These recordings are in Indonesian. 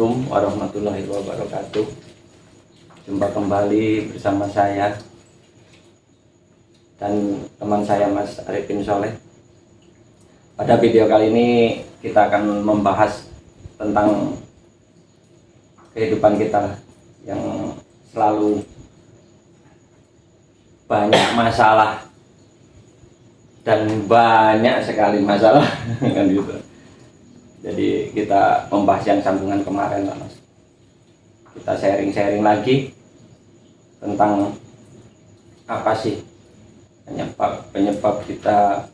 Assalamualaikum warahmatullahi wabarakatuh. Jumpa kembali bersama saya dan teman saya Mas Arifin Soleh. Pada video kali ini kita akan membahas tentang kehidupan kita yang selalu banyak masalah dan banyak sekali masalah kan gitu. Jadi kita membahas yang sambungan kemarin lah Mas. Kita sharing-sharing lagi tentang apa sih penyebab kita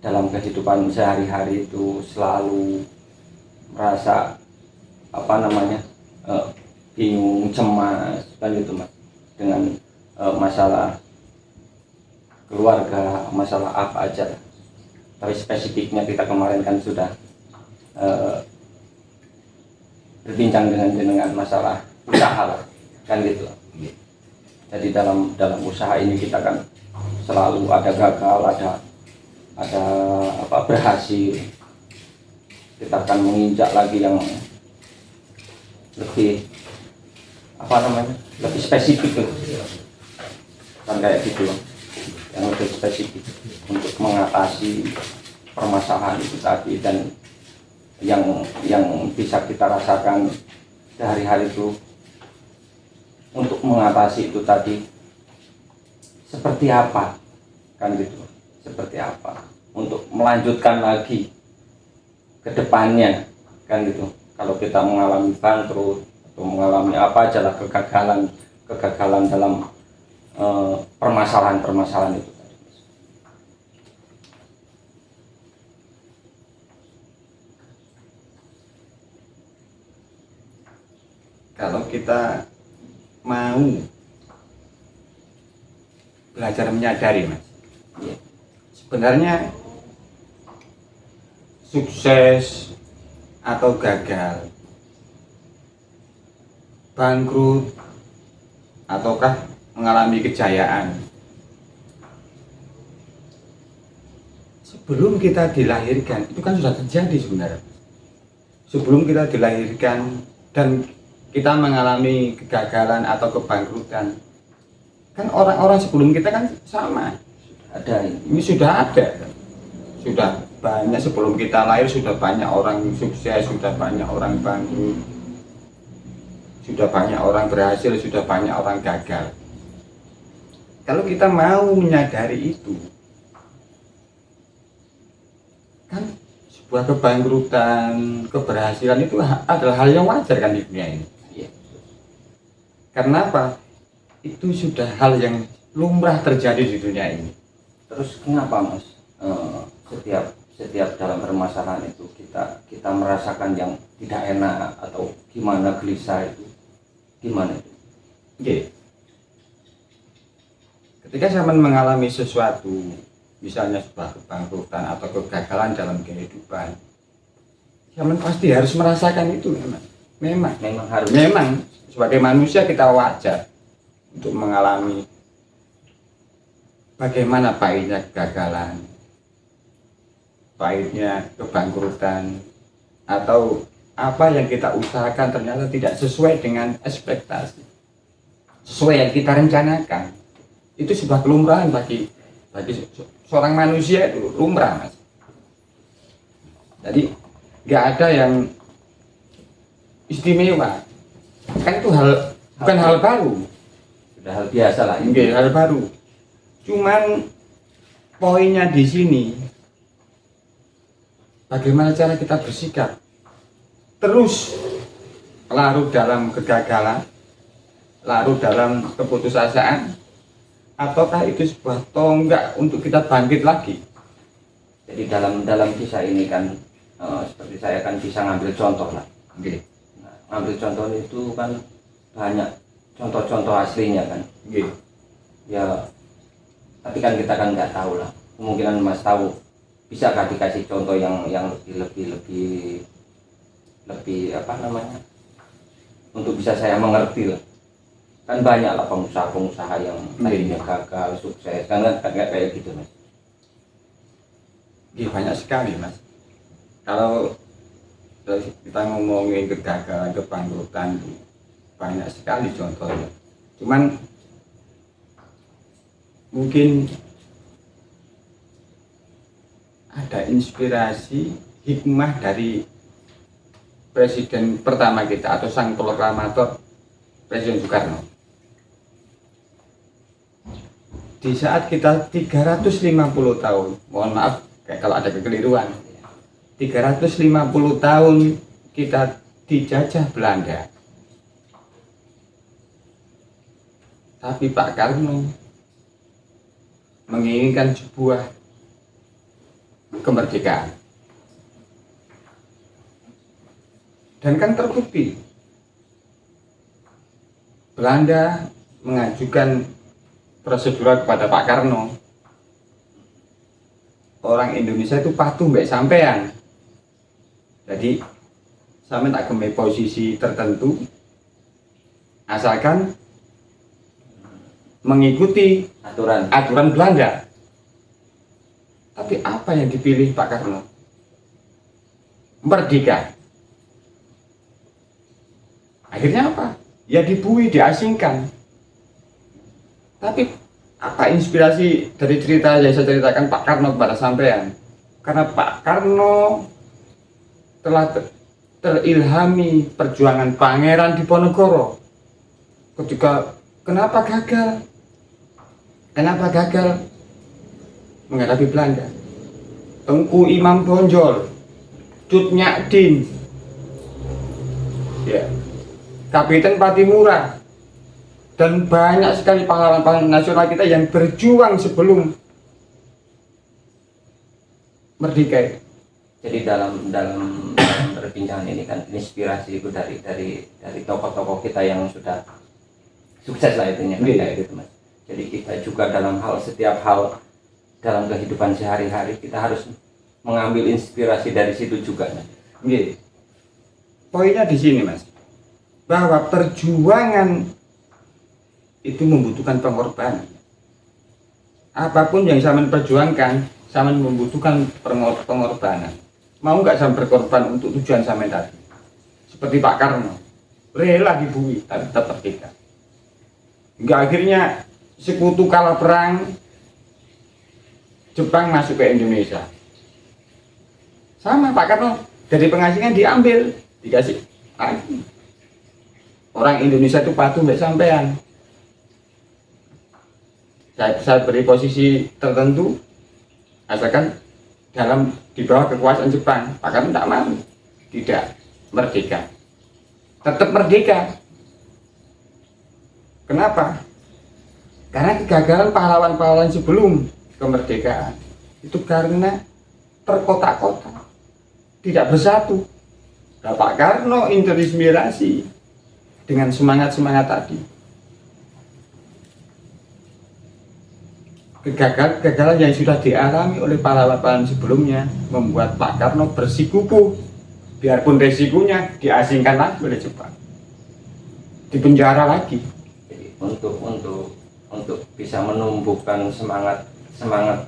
dalam kehidupan sehari-hari itu selalu merasa bingung, cemas kan gitu Mas, dengan masalah keluarga, masalah apa aja. Tapi spesifiknya kita kemarin kan sudah berbincang dengan masalah usaha lah kan gitu. Jadi dalam usaha ini kita kan selalu ada gagal, ada berhasil. Kita akan menginjak lagi yang lebih lebih spesifik kan kayak gitu, yang lebih spesifik untuk mengatasi permasalahan itu tadi. Dan yang bisa kita rasakan sehari-hari itu untuk mengatasi itu tadi seperti apa kan gitu, seperti apa untuk melanjutkan lagi ke depannya kan gitu. Kalau kita mengalami bangkrut atau mengalami apa aja lah, kegagalan dalam permasalahan itu. Kalau kita mau belajar menyadari Mas, sebenarnya sukses atau gagal, bangkrut ataukah mengalami kejayaan, sebelum kita dilahirkan itu kan sudah terjadi sebenarnya. Sebelum kita dilahirkan dan kita mengalami kegagalan atau kebangkrutan, kan orang-orang sebelum kita kan sama ada, ini sudah ada, sudah banyak sebelum kita lahir, sudah banyak orang sukses, sudah banyak orang bangkrut, sudah banyak orang berhasil, sudah banyak orang gagal. Kalau kita mau menyadari itu, kan sebuah kebangkrutan, keberhasilan itu adalah hal yang wajar kan di dunia ini. Karena apa? Itu sudah hal yang lumrah terjadi di dunia ini. Terus kenapa Mas setiap dalam permasalahan itu kita merasakan yang tidak enak atau gimana, gelisah itu gimana itu? Ketika saya mengalami sesuatu, misalnya sebuah kebangkrutan atau kegagalan dalam kehidupan, saya pasti harus merasakan itu memang harus. Memang sebagai manusia kita wajar untuk mengalami bagaimana pahitnya kegagalan, pahitnya kebangkrutan, atau apa yang kita usahakan ternyata tidak sesuai dengan ekspektasi, sesuai yang kita rencanakan. Itu sebuah kelumrahan bagi seorang manusia, itu lumrah Mas. Jadi nggak ada yang istimewa, kan itu bukan hal baru, sudah hal biasa lah ini hal baru. Cuman poinnya di sini bagaimana cara kita bersikap. Terus larut dalam kegagalan, larut dalam keputusasaan, ataukah itu sebuah tonggak untuk kita bangkit lagi. Jadi dalam kisah ini kan seperti saya kan bisa ngambil contoh lah. Ngambil contoh itu kan banyak contoh-contoh aslinya kan. Ya, tapi kan kita kan nggak tahu lah. Kemungkinan Mas tahu, bisakah dikasih contoh yang lebih untuk bisa saya mengerti lah. Kan banyak lah pengusaha yang akhirnya gagal, sukses, kan kayak gitu Mas. Banyak sekali Mas. Kalau Terus kita ngomongin kegagalan, kebangkrutan, banyak sekali contohnya. Cuman mungkin ada inspirasi hikmah dari presiden pertama kita atau sang proklamator Presiden Soekarno. Di saat kita 350 tahun, mohon maaf kalau ada kekeliruan, 350 tahun kita dijajah Belanda. Tapi Pak Karno menginginkan sebuah kemerdekaan. Dan kan terbukti Belanda mengajukan prosedural kepada Pak Karno. Orang Indonesia itu patuh mbak sampean. Jadi sampean tak gemai posisi tertentu asalkan mengikuti aturan Belanda. Tapi apa yang dipilih Pak Karno? Merdeka. Akhirnya apa? Ya dibui, diasingkan. Tapi apa inspirasi dari cerita yang saya ceritakan Pak Karno kepada sampean? Karena Pak Karno telah terilhami perjuangan Pangeran Diponegoro. Ketika kenapa gagal? Kenapa gagal menghadapi Belanda? Tengku Imam Bonjol, Cut Nyadin, ya, Kapiten Patimura, dan banyak sekali pahlawan-pahlawan nasional kita yang berjuang sebelum merdeka. Jadi dalam perbincangan ini kan inspirasi itu dari tokoh-tokoh kita yang sudah sukses lah itunya kan, kayak gitu Mas. Jadi kita juga setiap hal dalam kehidupan sehari-hari kita harus mengambil inspirasi dari situ juga Mas. Poinnya di sini Mas, bahwa perjuangan itu membutuhkan pengorbanan. Apapun yang saya perjuangkan, saya membutuhkan pengorbanan. Mau nggak saya berkorban untuk tujuan saya tadi? Seperti Pak Karno, rela dibui tapi tetap merdeka. Hingga akhirnya sekutu kalah perang, Jepang masuk ke Indonesia. Sama Pak Karno, dari pengasingan diambil, dikasih lagi. Orang Indonesia itu patuh mbak sampean. Saya beri posisi tertentu, asalkan di bawah kekuasaan Jepang. Pak Karno tidak mau, tidak merdeka, tetap merdeka. Kenapa? Karena kegagalan pahlawan-pahlawan sebelum kemerdekaan itu karena terkotak-kotak, tidak bersatu. Nah, Pak Karno terinspirasi dengan semangat-semangat tadi. Kegagalan yang sudah dialami oleh pahlawan-pahlawan sebelumnya membuat Pak Karno bersikukuh, biarpun resikonya diasingkan lagi oleh Jepang, dipenjara lagi. Jadi untuk bisa menumbuhkan semangat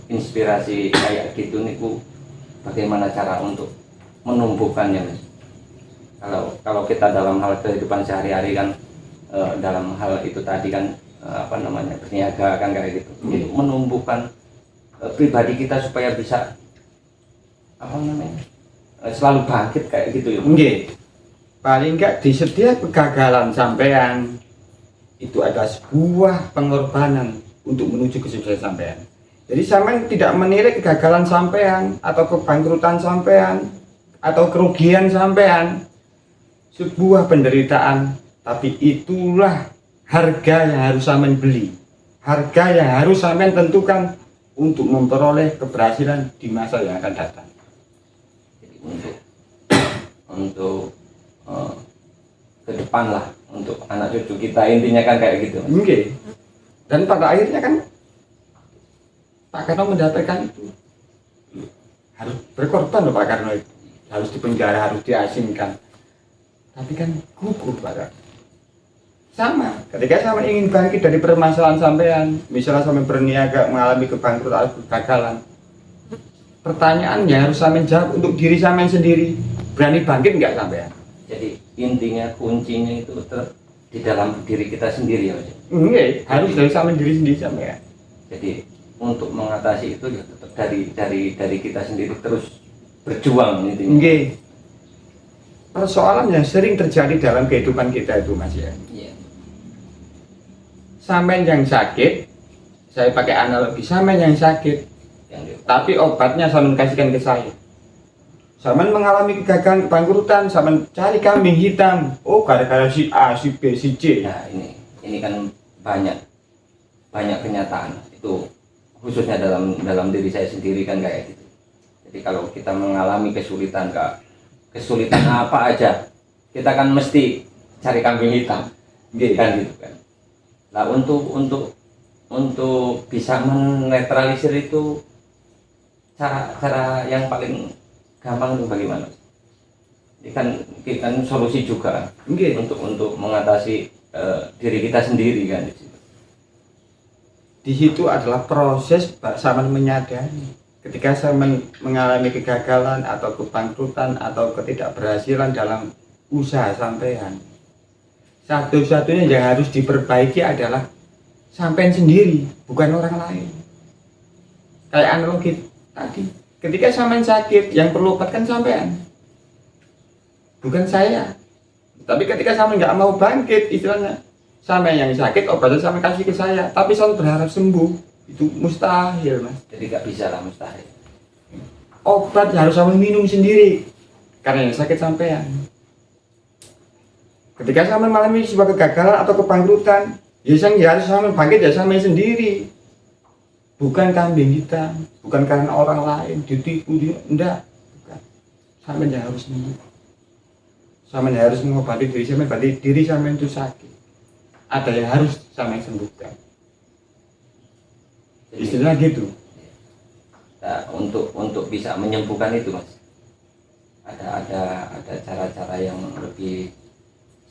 inspirasi kayak gitu niku, bagaimana cara untuk menumbuhkannya Mas? Kalau kita dalam hal kehidupan sehari-hari kan, dalam hal itu tadi kan, berniaga kan kayak gitu. Itu menumbuhkan pribadi kita supaya bisa selalu bangkit kayak gitu ya. Paling enggak di setiap kegagalan sampean itu ada sebuah pengorbanan untuk menuju kesuksesan sampean. Jadi sampean tidak menilai kegagalan sampean atau kebangkrutan sampean atau kerugian sampean sebuah penderitaan, tapi itulah harga yang harus sampean beli, harga yang harus sampean tentukan untuk memperoleh keberhasilan di masa yang akan datang. Jadi untuk ke depan lah, untuk anak cucu kita, intinya kan kayak gitu. Dan pada akhirnya kan Pak Karno mendapatkan itu, harus berkorban loh Pak Karno itu, harus dipenjara, harus diasingkan, tapi kan gugur Pak Karno. Sama, ketika sama ingin bangkit dari permasalahan sampean, misalnya sampai berniaga mengalami kebangkrutan atau kegagalan, pertanyaan yang harus sampean jawab untuk diri sampean sendiri. Berani bangkit nggak sampean? Jadi intinya kuncinya itu di dalam diri kita sendiri ya Mas. Enggak, harus dari sampean diri sendiri sampean. Jadi untuk mengatasi itu ya tetap dari kita sendiri terus berjuang intinya. Enggak. Persoalan yang sering terjadi dalam kehidupan kita itu Mas ya. Iya. Sampean yang sakit, saya pakai analogi, sampean yang sakit, tapi obatnya sampean kasihkan ke saya. Sampean mengalami kegagalan, kebangkrutan, sampean cari kambing hitam. Oh, gara-gara si A, si B, si C. Nah, ini kan banyak kenyataan itu khususnya dalam diri saya sendiri kan kayak gitu. Jadi kalau kita mengalami kesulitan apa aja, kita kan mesti cari kambing hitam, kan gitu kan. Nah, untuk bisa menetralisir itu cara yang paling gampang itu bagaimana? Ini kan solusi juga untuk mengatasi diri kita sendiri kan di situ. Di situ adalah proses sampean menyadari ketika sampean mengalami kegagalan atau kebangkrutan atau ketidakberhasilan dalam usaha sampean. Satu-satunya yang harus diperbaiki adalah sampean sendiri, bukan orang lain. Kayak analogi tadi, ketika sampean sakit, yang perlu obat kan sampean, bukan saya. Tapi ketika sampean nggak mau bangkit, istilahnya sampean yang sakit, obatnya sampean kasih ke saya, tapi sampean berharap sembuh, itu mustahil Mas. Jadi nggak bisa lah, mustahil. Obat harus sampean minum sendiri, karena yang sakit sampean. Ketika sampean mengalami sebuah kegagalan atau kebangkrutan, ya harus sampean bangkit ya sampean sendiri. Bukan kambing hitam, bukan karena orang lain ditipu, enggak, bukan. Sampean yang harus sembuh. Sampean harus mengobati diri sampean, berarti diri sampean itu sakit. Ada yang harus sampean sembuhkan. Istilah gitu. Nah, untuk bisa menyembuhkan itu Mas, ada cara-cara yang lebih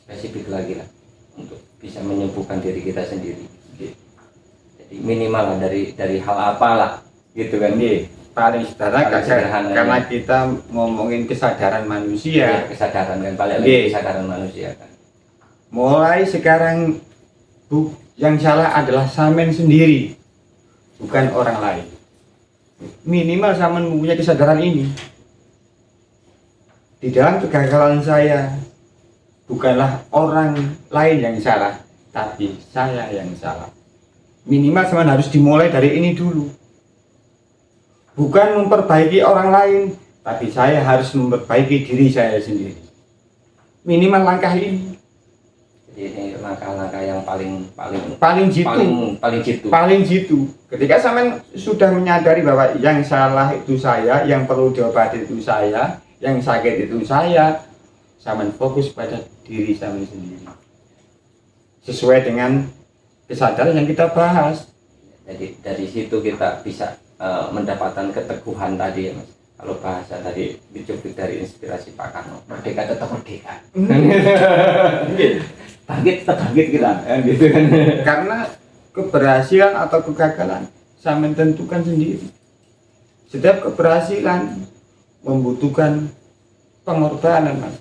spesifik lagi lah untuk bisa menyembuhkan diri kita sendiri. Jadi minimal lah dari hal apalah gitu kan. Paling sederhana karena kita ngomongin kesadaran manusia. Kesadaran kan, paling lagi kesadaran manusia kan. Mulai sekarang yang salah adalah sampean sendiri, bukan orang lain. Minimal sampean mempunyai kesadaran ini. Di dalam kegagalan saya, bukanlah orang lain yang salah, tapi saya yang salah. Minimal sampean harus dimulai dari ini dulu. Bukan memperbaiki orang lain, tapi saya harus memperbaiki diri saya sendiri. Minimal langkah ini. Jadi ini langkah-langkah yang paling jitu. Ketika sampean sudah menyadari bahwa yang salah itu saya, yang perlu diobati itu saya, yang sakit itu saya, sampean fokus pada diri sampean sendiri. Sesuai dengan kesadaran yang kita bahas. Jadi dari situ kita bisa mendapatkan keteguhan tadi ya Mas. Kalau bahasa tadi dicuplik dari inspirasi Pak Karno, merdeka tetap merdeka. Bangkit tetap bangkit kita, gitu kan. Karena keberhasilan atau kegagalan sampean tentukan sendiri. Setiap keberhasilan membutuhkan pengorbanan Mas.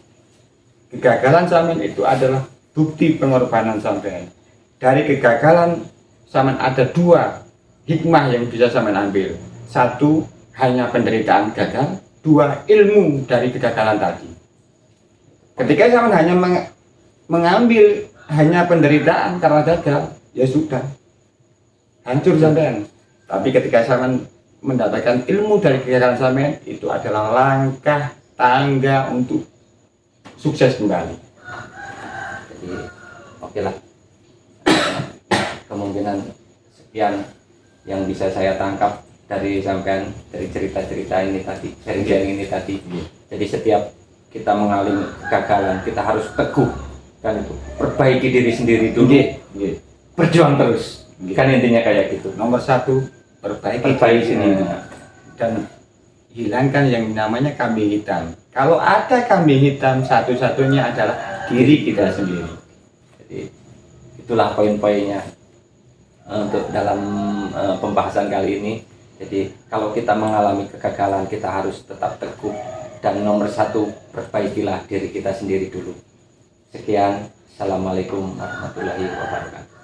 Kegagalan sampean itu adalah bukti pengorbanan sampean. Dari kegagalan sampean ada dua hikmah yang bisa sampean ambil. Satu, hanya penderitaan gagal. Dua, ilmu dari kegagalan tadi. Ketika sampean hanya mengambil hanya penderitaan karena gagal, ya sudah, hancur sampean. Tapi ketika sampean mendapatkan ilmu dari kegagalan sampean, itu adalah langkah tangga untuk sukses kembali. Jadi oke lah. Kemungkinan sekian yang bisa saya tangkap dari sampean, dari cerita-cerita ini tadi, sharing ini tadi. Jadi setiap kita mengalami kegagalan, kita harus teguh kan itu, perbaiki diri sendiri dulu, berjuang terus, kan intinya kayak gitu. Nomor satu, perbaiki sendiri dan hilangkan yang namanya kambing hitam. Kalau ada kambing hitam, satu-satunya adalah diri kita sendiri. Jadi itulah poin-poinnya untuk dalam pembahasan kali ini. Jadi kalau kita mengalami kegagalan, kita harus tetap teguh, dan nomor satu, perbaikilah diri kita sendiri dulu. Sekian, assalamualaikum warahmatullahi wabarakatuh.